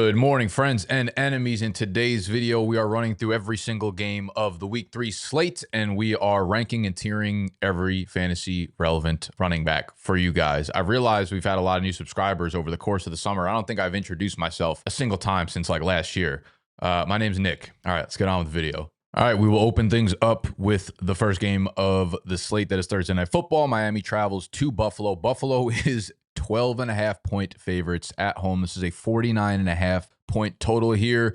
Good morning, friends and enemies. In today's video, we are running through every single game of the Week 3 slate, and we are ranking and tiering every fantasy relevant running back for you guys. I realize we've had a lot of new subscribers over the course of the summer. I don't think I've introduced myself a single time since like last year. My name's Nick. All right, let's get on with the video. All right, we will open things up with the first game of the slate that is Thursday Night Football. Miami travels to Buffalo. Buffalo is 12.5 point favorites at home. This is a 49.5 point total here.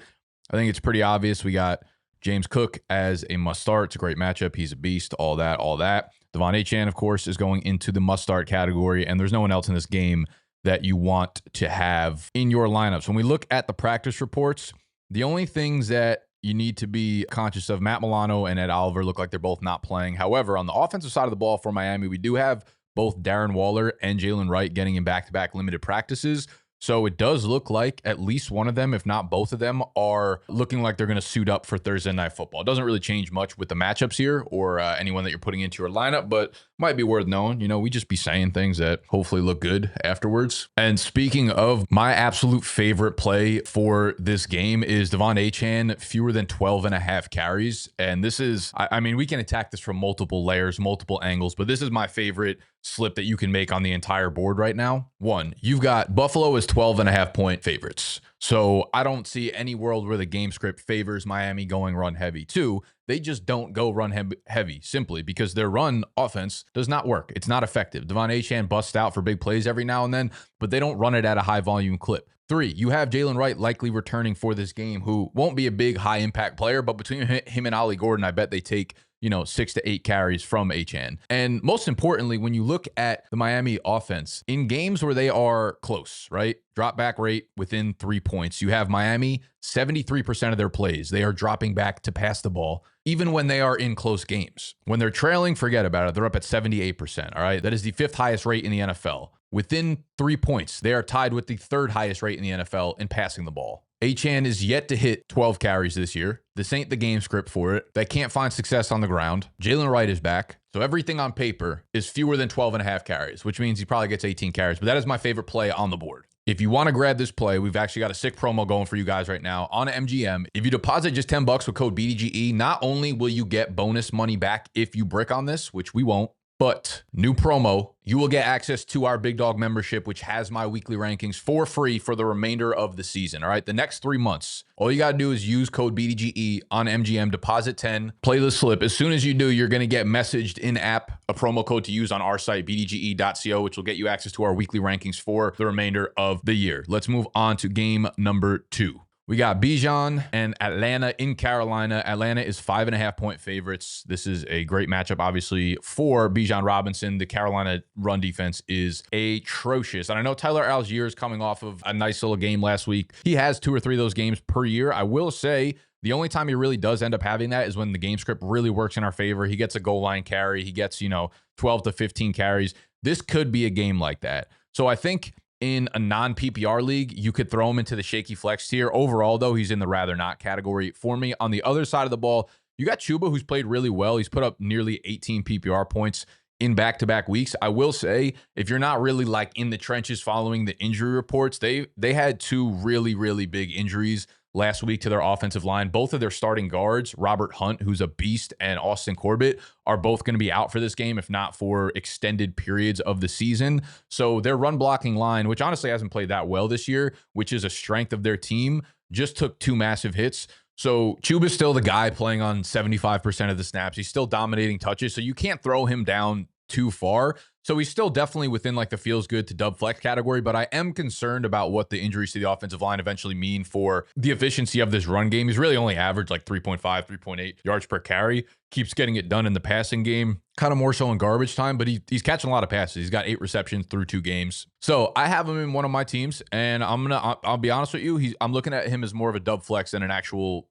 I think it's pretty obvious. We got James Cook as a must start. It's a great matchup. He's a beast, all that. Devon Achane, of course, is going into the must start category, and there's no one else in this game that you want to have in your lineups. When we look at the practice reports, the only things that you need to be conscious of, Matt Milano and Ed Oliver look like they're both not playing. However, on the offensive side of the ball for Miami, we do have both Darren Waller and Jalen Wright getting in back-to-back limited practices. So it does look like at least one of them, if not both of them, are looking like they're going to suit up for Thursday Night Football. It doesn't really change much with the matchups here or anyone that you're putting into your lineup, but might be worth knowing. You know, we just be saying things that hopefully look good afterwards. And speaking of, my absolute favorite play for this game is Devon Achane, fewer than 12.5 carries. And this is, I mean, we can attack this from multiple layers, multiple angles, but this is my favorite slip that you can make on the entire board right now. One, you've got Buffalo as 12.5 point favorites. So I don't see any world where the game script favors Miami going run heavy. Two, they just don't go run heavy simply because their run offense does not work. It's not effective. Devon Achane busts out for big plays every now and then, but they don't run it at a high volume clip. Three, you have Jalen Wright likely returning for this game, who won't be a big high impact player, but between him and Ollie Gordon, I bet they take 6 to 8 carries from Achane. And most importantly, when you look at the Miami offense in games where they are close, right? Drop back rate within 3 points. You have Miami, 73% of their plays, they are dropping back to pass the ball, even when they are in close games. When they're trailing, forget about it. They're up at 78%. All right. That is the 5th highest rate in the NFL. Within 3 points, they are tied with the 3rd highest rate in the NFL in passing the ball. Achane is yet to hit 12 carries this year. This ain't the game script for it. They can't find success on the ground. Jalen Wright is back. So everything on paper is fewer than 12.5 carries, which means he probably gets 18 carries. But that is my favorite play on the board. If you want to grab this play, we've actually got a sick promo going for you guys right now on MGM. If you deposit just $10 with code BDGE, not only will you get bonus money back if you brick on this, which we won't, but new promo, you will get access to our Big Dog membership, which has my weekly rankings for free for the remainder of the season. All right, the next 3 months, all you got to do is use code BDGE on MGM, deposit 10, play the slip. As soon as you do, you're going to get messaged in app a promo code to use on our site, bdge.co, which will get you access to our weekly rankings for the remainder of the year. Let's move on to game number 2. We got Bijan and Atlanta in Carolina. Atlanta is 5.5 point favorites. This is a great matchup, obviously, for Bijan Robinson. The Carolina run defense is atrocious. And I know Tyler Algier is coming off of a nice little game last week. He has 2 or 3 of those games per year. I will say the only time he really does end up having that is when the game script really works in our favor. He gets a goal line carry. He gets, 12 to 15 carries. This could be a game like that. So I think in a non-PPR league, you could throw him into the shaky flex tier. Overall, though, he's in the rather not category for me. On the other side of the ball, you got Chuba, who's played really well. He's put up nearly 18 PPR points in back-to-back weeks. I will say, if you're not really like in the trenches following the injury reports, they had 2 really, really big injuries last week to their offensive line. Both of their starting guards, Robert Hunt, who's a beast, and Austin Corbett, are both going to be out for this game, if not for extended periods of the season. So their run blocking line, which honestly hasn't played that well this year, which is a strength of their team, just took 2 massive hits. So Chuba's still the guy playing on 75% of the snaps. He's still dominating touches, so you can't throw him down too far. So he's still definitely within like the feels good to dub flex category, but I am concerned about what the injuries to the offensive line eventually mean for the efficiency of this run game. He's really only averaged like 3.5, 3.8 yards per carry. Keeps getting it done in the passing game, kind of more so in garbage time, but he's catching a lot of passes. He's got 8 receptions through 2 games. So I have him in one of my teams, and I'll be honest with you, I'm looking at him as more of a dub flex than an actual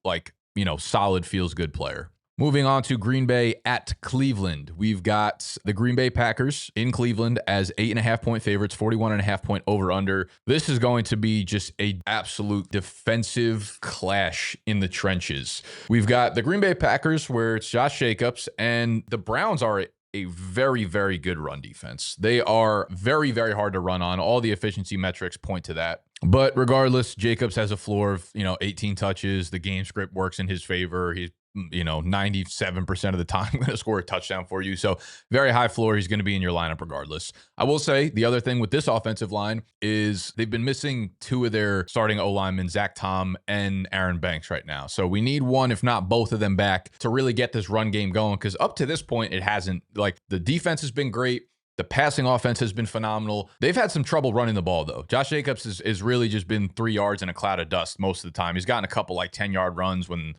solid feels good player. Moving on to Green Bay at Cleveland. We've got the Green Bay Packers in Cleveland as 8.5 point favorites, 41.5 point over under. This is going to be just a absolute defensive clash in the trenches. We've got the Green Bay Packers where it's Josh Jacobs, and the Browns are a very, very good run defense. They are very, very hard to run on. All the efficiency metrics point to that. But regardless, Jacobs has a floor of, 18 touches. The game script works in his favor. He's 97% of the time going to score a touchdown for you. So very high floor. He's going to be in your lineup regardless. I will say the other thing with this offensive line is they've been missing two of their starting O-linemen, Zach Tom and Aaron Banks right now. So we need one, if not both of them back to really get this run game going. Because up to this point, it hasn't. Like, the defense has been great. The passing offense has been phenomenal. They've had some trouble running the ball, though. Josh Jacobs is really just been 3 yards in a cloud of dust most of the time. He's gotten a couple 10-yard runs when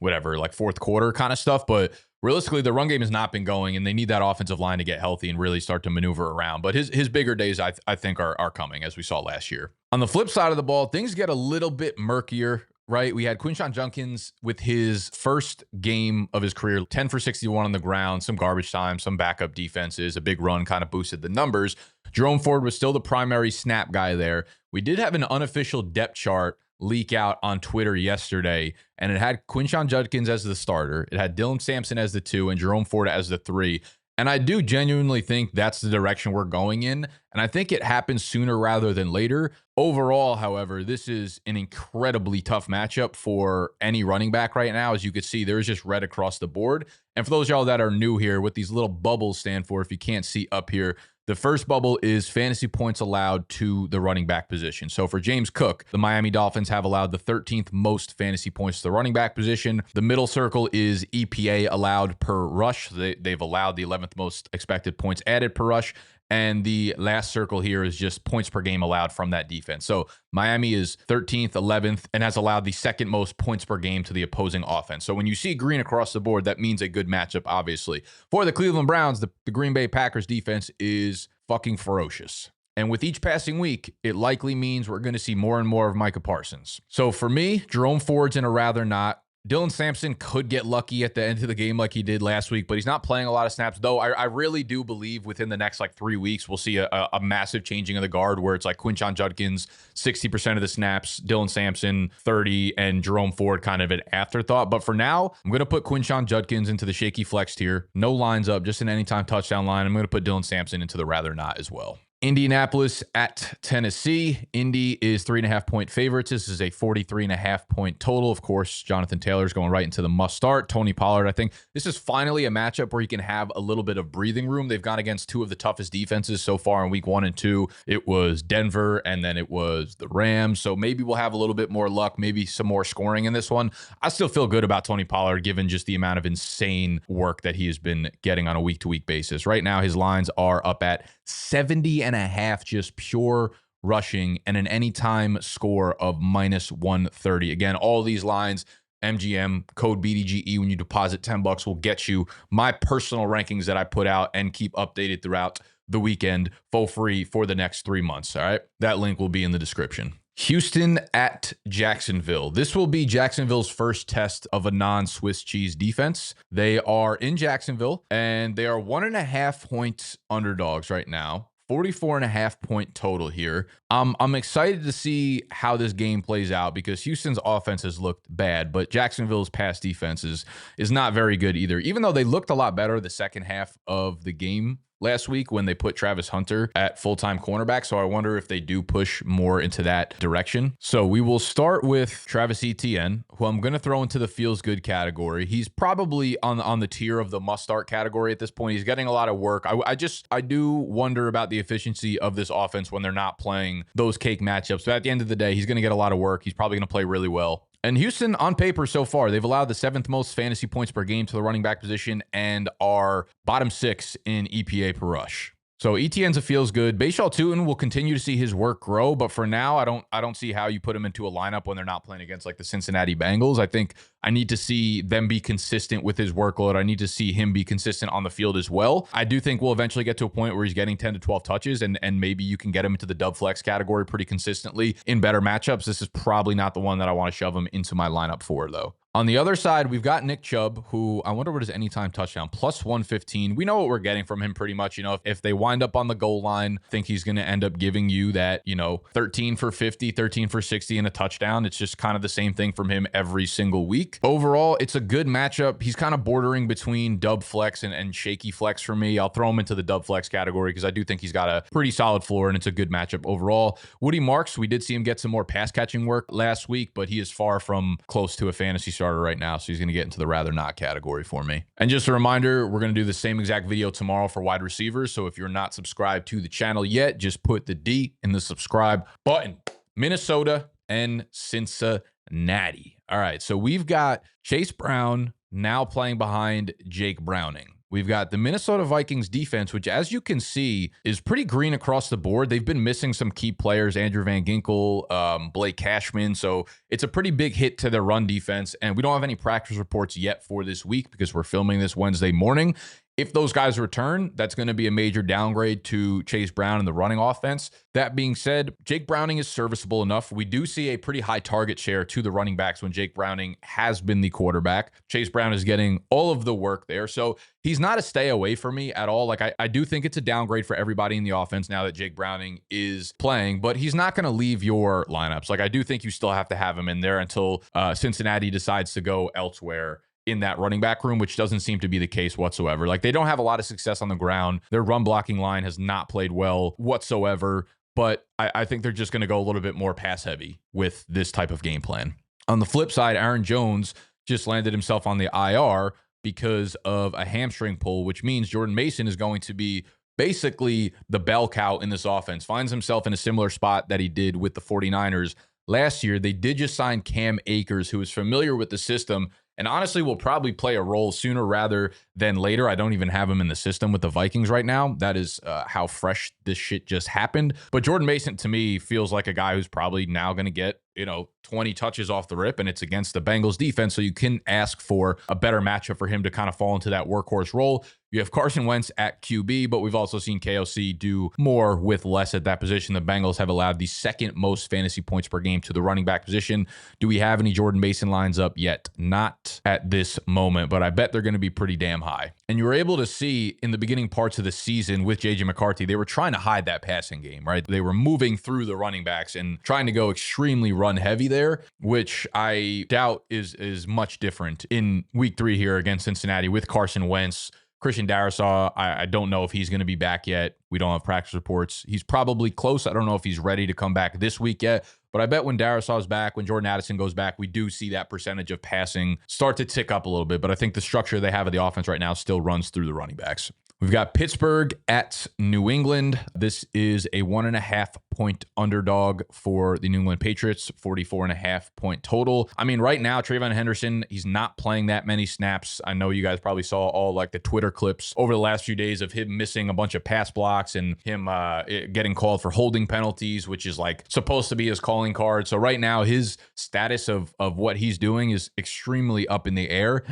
fourth quarter kind of stuff. But realistically, the run game has not been going, and they need that offensive line to get healthy and really start to maneuver around. But his bigger days, I think, are coming, as we saw last year. On the flip side of the ball, things get a little bit murkier. Right, we had Quinshon Judkins with his first game of his career, 10 for 61 on the ground, some garbage time, some backup defenses, a big run kind of boosted the numbers. Jerome Ford was still the primary snap guy there. We did have an unofficial depth chart leak out on Twitter yesterday, and it had Quinshon Judkins as the starter. It had Dylan Sampson as the 2 and Jerome Ford as the 3. And I do genuinely think that's the direction we're going in. And I think it happens sooner rather than later. Overall, however, this is an incredibly tough matchup for any running back right now. As you can see, there's just red across the board. And for those of y'all that are new here, what these little bubbles stand for, if you can't see up here, the first bubble is fantasy points allowed to the running back position. So for James Cook, the Miami Dolphins have allowed the 13th most fantasy points to the running back position. The middle circle is EPA allowed per rush. They've allowed the 11th most expected points added per rush. And the last circle here is just points per game allowed from that defense. So Miami is 13th, 11th, and has allowed the second most points per game to the opposing offense. So when you see green across the board, that means a good matchup, obviously. For the Cleveland Browns, the Green Bay Packers defense is fucking ferocious. And with each passing week, it likely means we're going to see more and more of Micah Parsons. So for me, Jerome Ford's in a rather not. Dylan Sampson could get lucky at the end of the game like he did last week, but he's not playing a lot of snaps, though. I really do believe within the next 3 weeks, we'll see a massive changing of the guard where it's like Quinshon Judkins, 60% of the snaps, Dylan Sampson, 30, and Jerome Ford kind of an afterthought. But for now, I'm going to put Quinshon Judkins into the shaky flex tier. No lines up, just an anytime touchdown line. I'm going to put Dylan Sampson into the rather not as well. Indianapolis at Tennessee. Indy is 3.5-point favorites. This is a 43.5-point total. Of course, Jonathan Taylor's going right into the must start. Tony Pollard, I think this is finally a matchup where he can have a little bit of breathing room. They've gone against two of the toughest defenses so far in week 1 and 2. It was Denver and then it was the Rams. So maybe we'll have a little bit more luck, maybe some more scoring in this one. I still feel good about Tony Pollard given just the amount of insane work that he has been getting on a week-to-week basis. Right now, his lines are up at 70.5, just pure rushing, and an anytime score of -130. Again, all these lines, MGM, code BDGE, when you deposit $10 will get you my personal rankings that I put out and keep updated throughout the weekend for free for the next 3 months. All right. That link will be in the description. Houston at Jacksonville. This will be Jacksonville's first test of a non-Swiss cheese defense. They are in Jacksonville, and they are 1.5-point underdogs right now. 44.5-point total here. I'm excited to see how this game plays out because Houston's offense has looked bad, but Jacksonville's pass defense is not very good either, even though they looked a lot better the second half of the game last week when they put Travis Hunter at full-time cornerback. So I wonder if they do push more into that direction. So we will start with Travis Etienne, who I'm going to throw into the feels good category. He's probably on the tier of the must start category at this point. He's getting a lot of work. I do wonder about the efficiency of this offense when they're not playing those cake matchups. But at the end of the day, he's going to get a lot of work. He's probably going to play really well. And Houston, on paper so far, they've allowed the 7th most fantasy points per game to the running back position and are bottom 6 in EPA per rush. So Etienne's a feels good. Bashal Tutin will continue to see his work grow, but for now, I don't see how you put him into a lineup when they're not playing against the Cincinnati Bengals. I think I need to see them be consistent with his workload. I need to see him be consistent on the field as well. I do think we'll eventually get to a point where he's getting 10 to 12 touches, and maybe you can get him into the dub flex category pretty consistently in better matchups. This is probably not the one that I want to shove him into my lineup for, though. On the other side, we've got Nick Chubb, who I wonder what his anytime touchdown, plus 115. We know what we're getting from him pretty much. You know, if they wind up on the goal line, I think he's going to end up giving you that, 13 for 50, 13 for 60 and a touchdown. It's just kind of the same thing from him every single week. Overall, it's a good matchup. He's kind of bordering between dub flex and shaky flex for me. I'll throw him into the dub flex category because I do think he's got a pretty solid floor and it's a good matchup overall. Woody Marks, we did see him get some more pass catching work last week, but he is far from close to a fantasy starter right now, so he's going to get into the rather not category for me. And just a reminder, we're going to do the same exact video tomorrow for wide receivers, so if you're not subscribed to the channel yet, just put the D in the subscribe button. Minnesota and Cincinnati. All right, so we've got Chase Brown now playing behind Jake Browning. We've got the Minnesota Vikings defense, which, as you can see, is pretty green across the board. They've been missing some key players, Andrew Van Ginkel, Blake Cashman. So it's a pretty big hit to their run defense. And we don't have any practice reports yet for this week because we're filming this Wednesday morning. If those guys return, that's going to be a major downgrade to Chase Brown and the running offense. That being said, Jake Browning is serviceable enough. We do see a pretty high target share to the running backs when Jake Browning has been the quarterback. Chase Brown is getting all of the work there. So he's not a stay away for me at all. Like I do think it's a downgrade for everybody in the offense now that Jake Browning is playing, but he's not going to leave your lineups. Like I do think you still have to have him in there until Cincinnati decides to go elsewhere in that running back room, which doesn't seem to be the case whatsoever. Like they don't have a lot of success on the ground. Their run blocking line has not played well whatsoever, but I think they're just going to go a little bit more pass heavy with this type of game plan. On the flip side, Aaron Jones just landed himself on the IR because of a hamstring pull, which means Jordan Mason is going to be basically the bell cow in this offense. Finds himself in a similar spot that he did with the 49ers last year. They did just sign Cam Akers, who is familiar with the system and honestly will probably play a role sooner rather than later. I don't even have him in the system with the Vikings right now. That is how fresh this shit just happened. But Jordan Mason, to me, feels like a guy who's probably now going to get 20 touches off the rip, and it's against the Bengals defense. So you can ask for a better matchup for him to kind of fall into that workhorse role. You have Carson Wentz at QB, but we've also seen KOC do more with less at that position. The Bengals have allowed the second most fantasy points per game to the running back position. Do we have any Jordan Mason lines up yet? Not at this moment, but I bet they're going to be pretty damn high. And you were able to see in the beginning parts of the season with JJ McCarthy, they were trying to hide that passing game, right? They were moving through the running backs and trying to go extremely run heavy there, which I doubt is much different in week 3 here against Cincinnati with Carson Wentz. Christian Darrisaw, I don't know if he's going to be back yet. We don't have practice reports. He's probably close. I don't know if he's ready to come back this week yet, but I bet when Darrisaw's back, when Jordan Addison goes back, we do see that percentage of passing start to tick up a little bit. But I think the structure they have of the offense right now still runs through the running backs. We've got Pittsburgh at New England. This is a 1.5 point underdog for the New England Patriots, 44.5 point total. I mean, right now, Trayvon Henderson, he's not playing that many snaps. I know you guys probably saw all like the Twitter clips over the last few days of him missing a bunch of pass blocks and him getting called for holding penalties, which is like supposed to be his calling card. So right now, his status of what he's doing is extremely up in the air.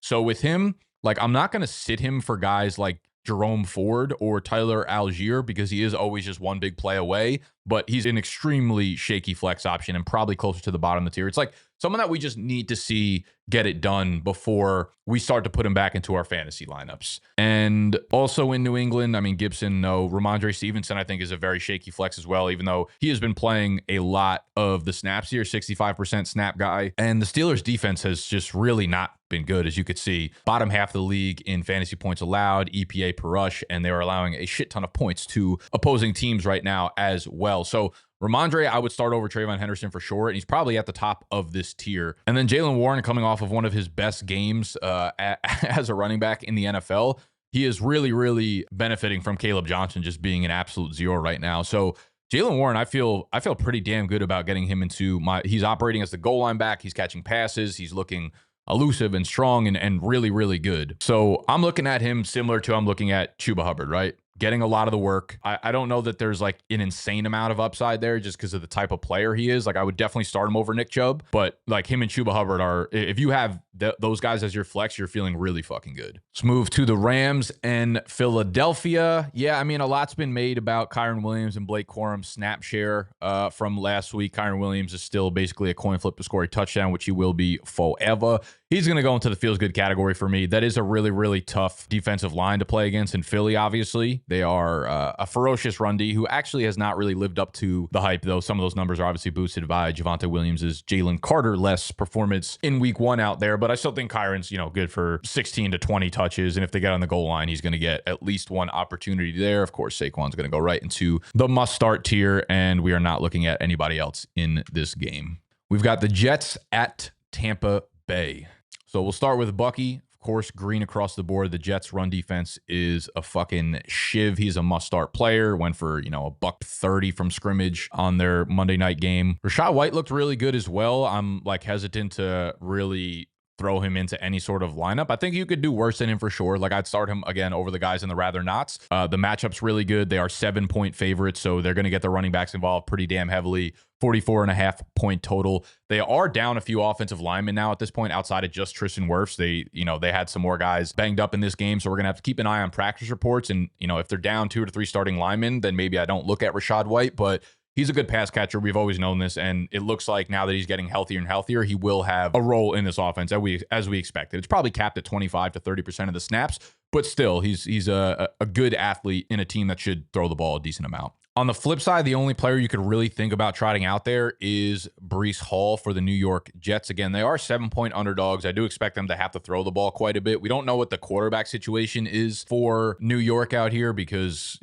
So with him, like, I'm not going to sit him for guys like Jerome Ford or Tyler Algier because he is always just one big play away, but he's an extremely shaky flex option and probably closer to the bottom of the tier. It's like someone that we just need to see get it done before we start to put him back into our fantasy lineups. And also in New England, I mean, Gibson, no. Ramondre Stevenson, I think, is a very shaky flex as well, even though he has been playing a lot of the snaps here, 65% snap guy. And the Steelers defense has just really not been good, as you could see. Bottom half of the league in fantasy points allowed, EPA per rush, and they are allowing a shit ton of points to opposing teams right now as well. So Ramondre, I would start over Trayvon Henderson for sure, and he's probably at the top of this tier. And then Jaylen Warren, coming off of one of his best games as a running back in the NFL, he is really, really benefiting from Caleb Johnson just being an absolute zero right now. So Jaylen Warren, I feel pretty damn good about getting him into my. He's operating as the goal line back. He's catching passes. He's looking elusive and strong and really, really good. So I'm looking at him similar to I'm looking at Chuba Hubbard, right? getting a lot of the work. I don't know that there's like an insane amount of upside there just because of the type of player he is. Like, I would definitely start him over Nick Chubb, but like him and Chuba Hubbard are, if you have those guys as your flex, you're feeling really fucking good. Let's move to the Rams and Philadelphia. Yeah, I mean, a lot's been made about Kyren Williams and Blake Corum's snap share from last week. Kyren Williams is still basically a coin flip to score a touchdown, which he will be forever. He's going to go into the feels good category for me. That is a really, really tough defensive line to play against in Philly, obviously. They are a ferocious run D who actually has not really lived up to the hype, though. Some of those numbers are obviously boosted by Javonte Williams' Jalen Carter-less performance in week 1 out there. But I still think Kyron's, good for 16 to 20 touches. And if they get on the goal line, he's going to get at least one opportunity there. Of course, Saquon's going to go right into the must-start tier, and we are not looking at anybody else in this game. We've got the Jets at Tampa Bay. So we'll start with Bucky. Of course, green across the board. The Jets' run defense is a fucking shiv. He's a must-start player. Went for, $130 from scrimmage on their Monday night game. Rachaad White looked really good as well. I'm hesitant to really throw him into any sort of lineup. I think you could do worse than him for sure. I'd start him again over the guys in the rather nots. The matchup's really good. They are 7-point favorites, so they're going to get the running backs involved pretty damn heavily. 44.5-point total. They are down a few offensive linemen now at this point outside of just Tristan Wirfs. They had some more guys banged up in this game, so we're going to have to keep an eye on practice reports. And, if they're down 2 to 3 starting linemen, then maybe I don't look at Rachaad White, but he's a good pass catcher. We've always known this, and it looks like now that he's getting healthier and healthier, he will have a role in this offense as we expected. It's probably capped at 25 to 30% of the snaps, but still, he's a good athlete in a team that should throw the ball a decent amount. On the flip side, the only player you could really think about trotting out there is Breece Hall for the New York Jets. Again, they are 7-point underdogs. I do expect them to have to throw the ball quite a bit. We don't know what the quarterback situation is for New York out here because,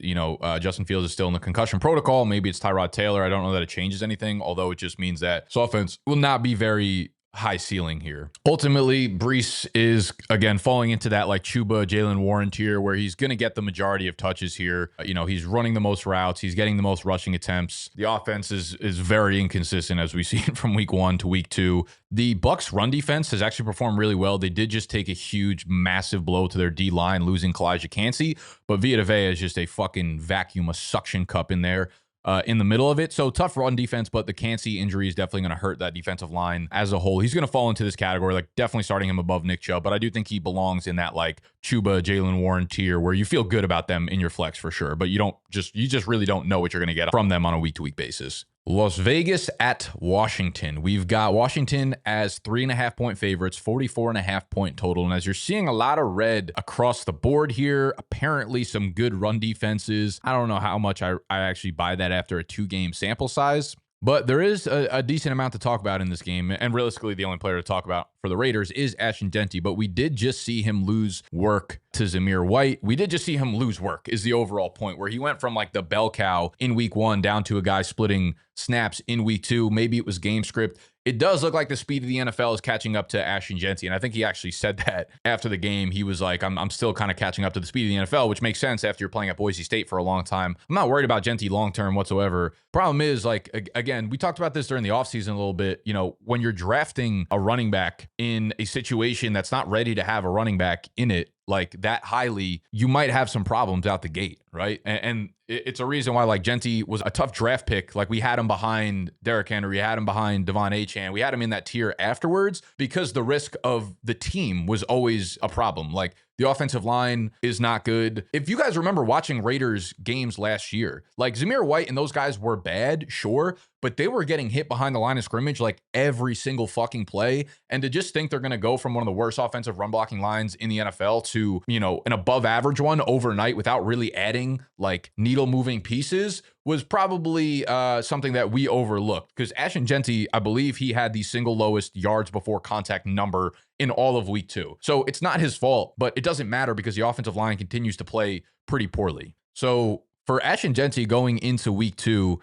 Justin Fields is still in the concussion protocol. Maybe it's Tyrod Taylor. I don't know that it changes anything, although it just means that this offense will not be very high ceiling here. Ultimately, Breece is, again, falling into that Chuba, Jalen Warren tier where he's going to get the majority of touches here. He's running the most routes. He's getting the most rushing attempts. The offense is very inconsistent as we've seen from week 1 to week 2. The Bucs run defense has actually performed really well. They did just take a huge, massive blow to their D-line, losing Kalijah Cansey, but Vita Vea is just a fucking vacuum, a suction cup in there. In the middle of it. So tough run defense, but the Cansey injury is definitely going to hurt that defensive line as a whole. He's going to fall into this category, definitely starting him above Nick Chubb, but I do think he belongs in that Chuba, Jalen Warren tier where you feel good about them in your flex for sure, but you just really don't know what you're going to get from them on a week-to-week basis. Las Vegas at Washington. We've got Washington as 3.5-point favorites, 44.5-point total. And as you're seeing a lot of red across the board here, apparently some good run defenses. I don't know how much I actually buy that after a 2-game sample size. But there is a decent amount to talk about in this game. And realistically, the only player to talk about for the Raiders is Ashton Denty. But we did just see him lose work to Zamir White. We did just see him lose work is the overall point, where he went from the bell cow in week 1 down to a guy splitting snaps in week 2. Maybe it was game script. It does look like the speed of the NFL is catching up to Ashton Denty. And I think he actually said that after the game. He was like, I'm still kind of catching up to the speed of the NFL, which makes sense after you're playing at Boise State for a long time. I'm not worried about Denty long-term whatsoever. Problem is, again, we talked about this during the offseason a little bit. When you're drafting a running back in a situation that's not ready to have a running back in it, that highly, you might have some problems out the gate, right? And it's a reason why Denty was a tough draft pick. We had him behind Derrick Henry, we had him behind Devon Achane, we had him in that tier afterwards because the risk of the team was always a problem. The offensive line is not good. If you guys remember watching Raiders games last year, Zamir White and those guys were bad, sure, but they were getting hit behind the line of scrimmage every single fucking play. And to just think they're going to go from one of the worst offensive run blocking lines in the NFL to, an above average one overnight without really adding needle moving pieces was probably something that we overlooked, because Ashton Denty, I believe he had the single lowest yards before contact number in all of week 2. So it's not his fault, but it doesn't matter because the offensive line continues to play pretty poorly. So for Ashton Denty going into week 2,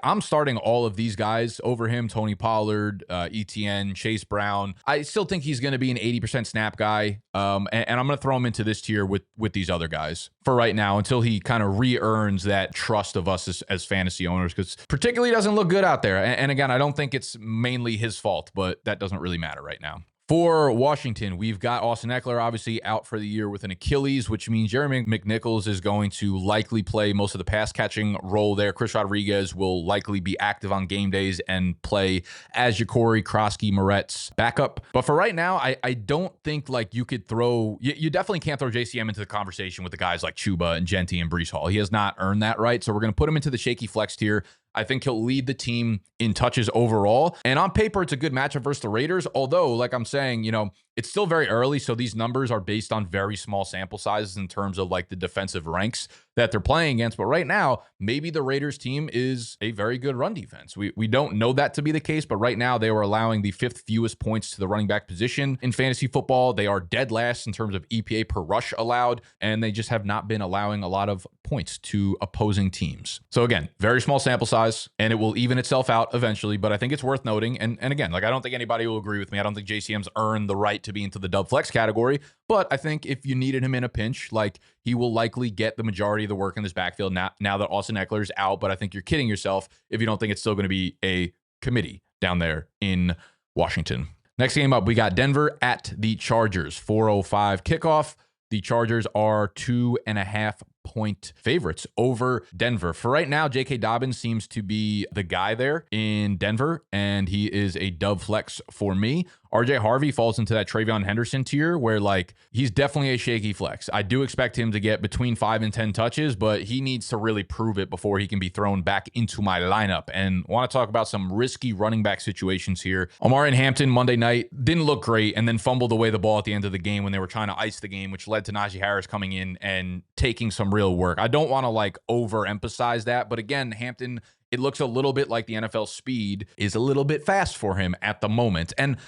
I'm starting all of these guys over him: Tony Pollard, ETN, Chase Brown. I still think he's going to be an 80% snap guy. And I'm going to throw him into this tier with these other guys for right now until he kind of re-earns that trust of us as fantasy owners, because particularly doesn't look good out there. And again, I don't think it's mainly his fault, but that doesn't really matter right now. For Washington, we've got Austin Eckler obviously out for the year with an Achilles, which means Jeremy McNichols is going to likely play most of the pass catching role there. Chris Rodriguez will likely be active on game days and play as Ja'Cory Krosky-Moret's backup. But for right now, I don't think like you could throw, you definitely can't throw JCM into the conversation with the guys like Chuba and Genty and Breece Hall. He has not earned that right. So we're going to put him into the shaky flex tier. I think he'll lead the team in touches overall. And on paper, it's a good matchup versus the Raiders. Although, like I'm saying, you know, it's still very early. So these numbers are based on very small sample sizes in terms of like the defensive ranks that they're playing against. But right now, maybe the Raiders team is a very good run defense. We don't know that to be the case, but right now they were allowing the 5th fewest points to the running back position in fantasy football. They are dead last in terms of EPA per rush allowed, and they just have not been allowing a lot of points to opposing teams. So again, very small sample size, and it will even itself out eventually, but I think it's worth noting. And again, like I don't think anybody will agree with me. I don't think JCM's earned the right to be into the dub flex category, but I think if you needed him in a pinch, like he will likely get the majority of the work in this backfield now that Austin Eckler's out. But I think you're kidding yourself if you don't think it's still going to be a committee down there in Washington. Next game up, we got Denver at the Chargers. 4:05 kickoff. The Chargers are 2.5-point favorites over Denver. For right now, J.K. Dobbins seems to be the guy there in Denver, and he is a dub flex for me. RJ Harvey falls into that Travion Henderson tier where like he's definitely a shaky flex. I do expect him to get between 5 and 10 touches, but he needs to really prove it before he can be thrown back into my lineup. And want to talk about some risky running back situations here. Omarion Hampton Monday night didn't look great and then fumbled away the ball at the end of the game when they were trying to ice the game, which led to Najee Harris coming in and taking some real work. I don't want to like overemphasize that, but again, Hampton, it looks a little bit like the NFL speed is a little bit fast for him at the moment. And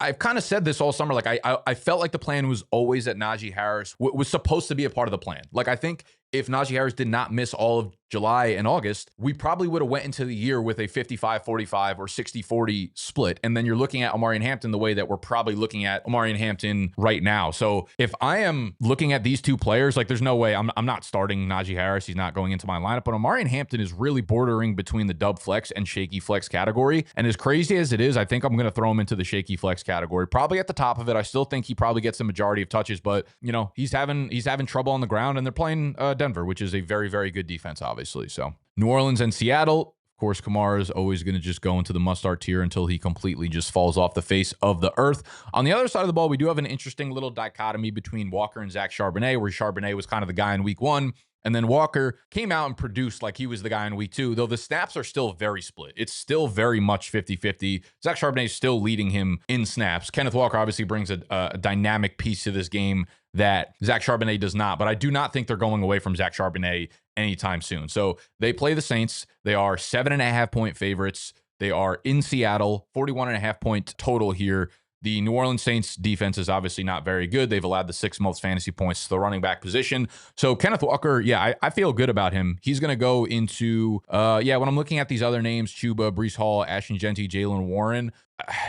I've kind of said this all summer. Like I felt like the plan was always that Najee Harris was supposed to be a part of the plan. Like I think if Najee Harris did not miss all of July and August, we probably would have went into the year with a 55-45 or 60-40 split. And then you're looking at Omarion Hampton the way that we're probably looking at Omarion Hampton right now. So if I am looking at these two players, like there's no way I'm not starting Najee Harris. He's not going into my lineup, but Omarion Hampton is really bordering between the dub flex and shaky flex category. And as crazy as it is, I think I'm going to throw him into the shaky flex category, probably at the top of it. I still think he probably gets the majority of touches, but you know, he's having trouble on the ground, and they're playing Denver, which is a very, very good defense, obviously. So New Orleans and Seattle, of course, Kamara is always going to just go into the must-start tier until he completely just falls off the face of the earth. On the other side of the ball, we do have an interesting little dichotomy between Walker and Zach Charbonnet, where Charbonnet was kind of the guy in week 1. And then Walker came out and produced like he was the guy in week 2, though the snaps are still very split. It's still very much 50-50. Zach Charbonnet is still leading him in snaps. Kenneth Walker obviously brings a dynamic piece to this game that Zach Charbonnet does not, but I do not think they're going away from Zach Charbonnet anytime soon. So they play the Saints. They are 7.5-point favorites. They are in Seattle, 41.5-point total here. The New Orleans Saints defense is obviously not very good. They've allowed the 6th most fantasy points to the running back position. So Kenneth Walker, yeah, I feel good about him. He's going to go into, when I'm looking at these other names, Chuba, Breece Hall, Ashton Genty, Jalen Warren,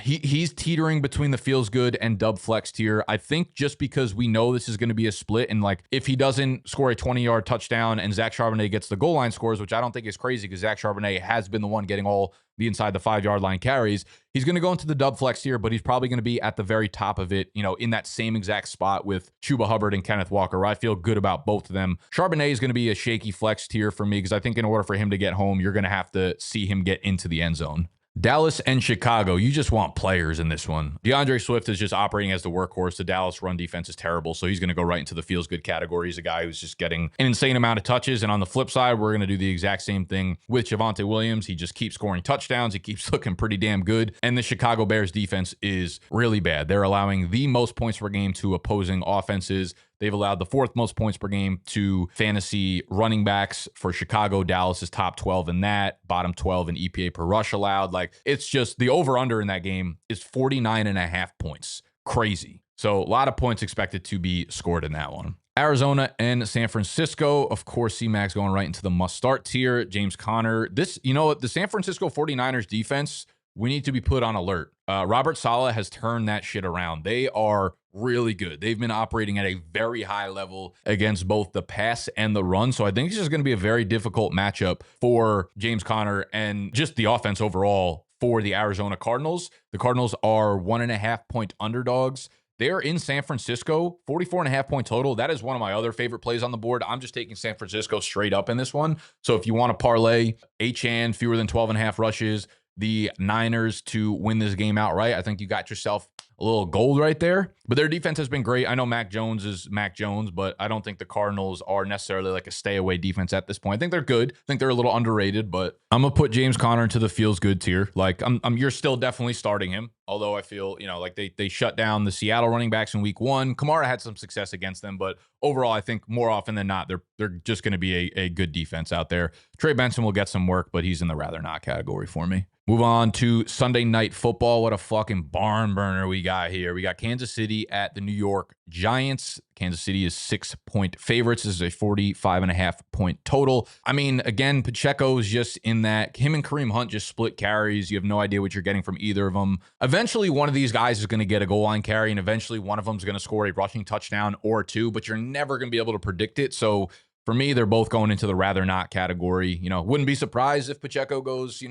he's teetering between the feels good and dub flex tier. I think just because we know this is going to be a split, and like if he doesn't score a 20-yard touchdown and Zach Charbonnet gets the goal line scores, which I don't think is crazy because Zach Charbonnet has been the one getting all the inside the 5-yard line carries, he's going to go into the dub flex tier, but he's probably going to be at the very top of it, you know, in that same exact spot with Chuba Hubbard and Kenneth Walker. I feel good about both of them. Charbonnet is going to be a shaky flex tier for me because I think in order for him to get home, you're going to have to see him get into the end zone. Dallas and Chicago, you just want players in this one. DeAndre Swift is just operating as the workhorse. The Dallas run defense is terrible, so he's going to go right into the feels good category. He's a guy who's just getting an insane amount of touches. And on the flip side, we're going to do the exact same thing with Javonte Williams. He just keeps scoring touchdowns. He keeps looking pretty damn good. And the Chicago Bears defense is really bad. They're allowing the most points per game to opposing offenses. They've allowed the 4th most points per game to fantasy running backs. For Chicago, Dallas is top 12 in that, bottom 12 in EPA per rush allowed. Like, it's just the over-under in that game is 49.5 points. Crazy. So a lot of points expected to be scored in that one. Arizona and San Francisco, of course, C-Max going right into the must-start tier. James Conner. This, you know, the San Francisco 49ers defense, we need to be put on alert. Robert Saleh has turned that shit around. They are really good. They've been operating at a very high level against both the pass and the run. So I think it's just going to be a very difficult matchup for James Conner and just the offense overall for the Arizona Cardinals. The Cardinals are 1.5-point underdogs. They're in San Francisco, 44.5-point total. That is one of my other favorite plays on the board. I'm just taking San Francisco straight up in this one. So if you want to parlay Achane, fewer than 12.5 rushes, the Niners to win this game outright, I think you got yourself a little gold right there. But their defense has been great. I know Mac Jones is Mac Jones, but I don't think the Cardinals are necessarily like a stay away defense at this point. I think they're good. I think they're a little underrated, but I'm gonna put James Conner into the feels good tier. Like you're still definitely starting him. Although I feel, like they shut down the Seattle running backs in week 1. Kamara had some success against them, but overall, I think more often than not, they're just going to be a good defense out there. Trey Benson will get some work, but he's in the rather not category for me. Move on to Sunday Night Football. What a fucking barn burner we got here. We got Kansas City at the New York Giants. Kansas City is 6-point favorites. This is a 45.5-point total. I mean, again, Pacheco is just in that. Him and Kareem Hunt just split carries. You have no idea what you're getting from either of them. Eventually, one of these guys is going to get a goal line carry, and eventually one of them is going to score a rushing touchdown or two, but you're never going to be able to predict it. So for me, they're both going into the rather not category. Wouldn't be surprised if Pacheco goes,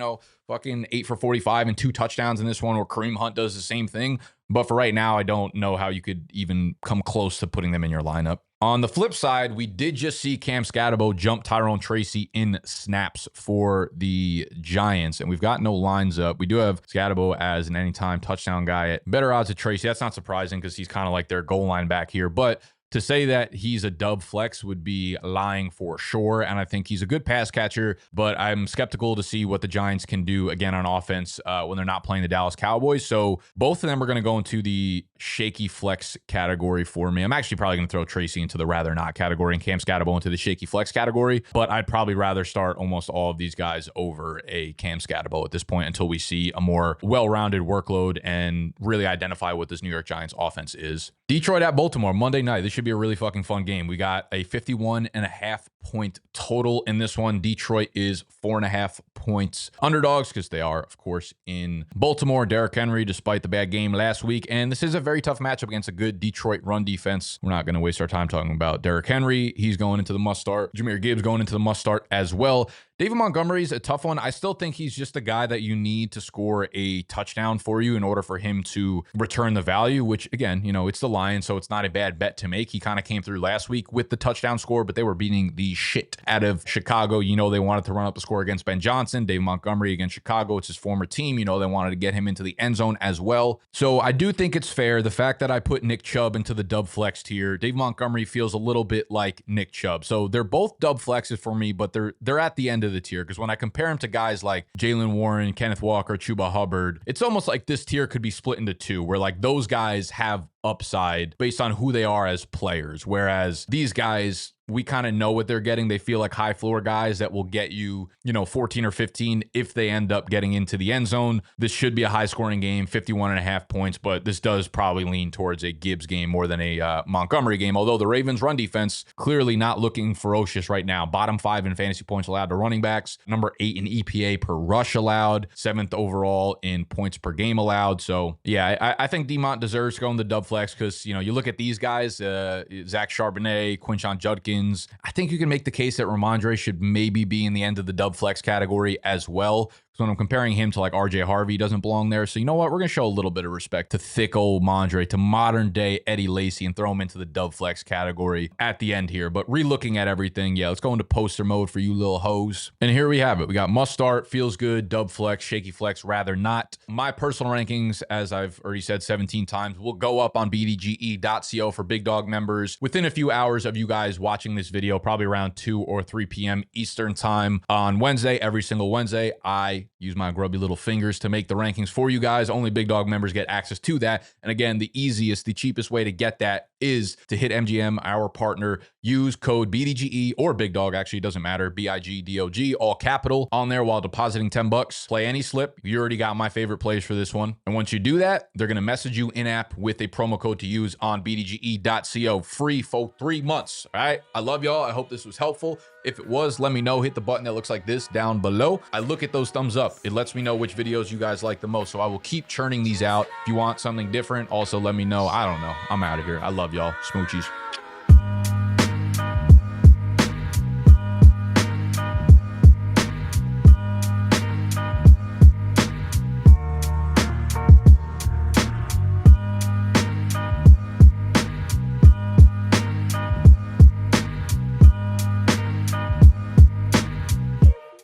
fucking 8 for 45 and 2 touchdowns in this one, or Kareem Hunt does the same thing. But for right now, I don't know how you could even come close to putting them in your lineup. On the flip side, we did just see Cam Scatterbo jump Tyrone Tracy in snaps for the Giants, and we've got no lines up. We do have Scatterbo as an anytime touchdown guy at better odds at Tracy. That's not surprising because he's kind of like their goal line back here, but to say that he's a dub flex would be lying for sure, and I think he's a good pass catcher, but I'm skeptical to see what the Giants can do again on offense when they're not playing the Dallas Cowboys. So both of them are going to go into the shaky flex category for me. I'm actually probably going to throw Tracy into the rather not category and Cam Scatterbo into the shaky flex category, but I'd probably rather start almost all of these guys over a Cam Scatterbo at this point until we see a more well-rounded workload and really identify what this New York Giants offense is. Detroit at Baltimore, Monday night. This should be a really fucking fun game. We got a 51.5-point total in this one. Detroit is 4.5 points underdogs because they are, of course, in Baltimore. Derrick Henry, despite the bad game last week. And this is a very tough matchup against a good Detroit run defense. We're not going to waste our time talking about Derrick Henry. He's going into the must start. Jahmyr Gibbs going into the must start as well. David Montgomery's a tough one. I still think he's just the guy that you need to score a touchdown for you in order for him to return the value, which, again, it's the Lions, so it's not a bad bet to make. He kind of came through last week with the touchdown score, but they were beating the shit out of Chicago. They wanted to run up the score against Ben Johnson. David Montgomery against Chicago, it's his former team. They wanted to get him into the end zone as well. So I do think it's fair. The fact that I put Nick Chubb into the dub flex tier, David Montgomery feels a little bit like Nick Chubb. So they're both dub flexes for me, but they're at the end of the tier, because when I compare him to guys like Jalen Warren, Kenneth Walker, Chuba Hubbard, it's almost like this tier could be split into two, where like those guys have upside based on who they are as players, whereas these guys, we kind of know what they're getting. They feel like high floor guys that will get you, 14 or 15 if they end up getting into the end zone. This should be a high scoring game, 51.5 points, but this does probably lean towards a Gibbs game more than a Montgomery game. Although the Ravens run defense clearly not looking ferocious right now. Bottom 5 in fantasy points allowed to running backs, number 8 in EPA per rush allowed, 7th overall in points per game allowed. So yeah, I think DeMont deserves to go in the dub flex because, you look at these guys, Zach Charbonnet, Quinshon Judkins. I think you can make the case that Ramondre should maybe be in the end of the dub flex category as well. So when I'm comparing him to like RJ Harvey, he doesn't belong there. So you know what? We're going to show a little bit of respect to thick old Mondre, to modern day Eddie Lacy, and throw him into the dub flex category at the end here. But re-looking at everything, let's go into poster mode for you little hoes. And here we have it. We got must start, feels good, dub flex, shaky flex, rather not. My personal rankings, as I've already said 17 times, will go up on BDGE.co for Big Dog members within a few hours of you guys watching this video, probably around 2 or 3 p.m. Eastern time on Wednesday. Every single Wednesday, I use my grubby little fingers to make the rankings for you guys. Only Big Dog members get access to that. And again, the easiest, the cheapest way to get that is to hit MGM, our partner, use code BDGE or Big Dog, actually, it doesn't matter, BIGDOG, all capital, on there while depositing $10. Play any slip. You already got my favorite plays for this one. And once you do that, they're going to message you in-app with a promo code to use on BDGE.co, free for 3 months. All right. I love y'all. I hope this was helpful. If it was, let me know. Hit the button that looks like this down below. I look at those thumbs up. It lets me know which videos you guys like the most. So I will keep churning these out. If you want something different, also let me know. I don't know. I'm out of here. I love y'all. Smoochies.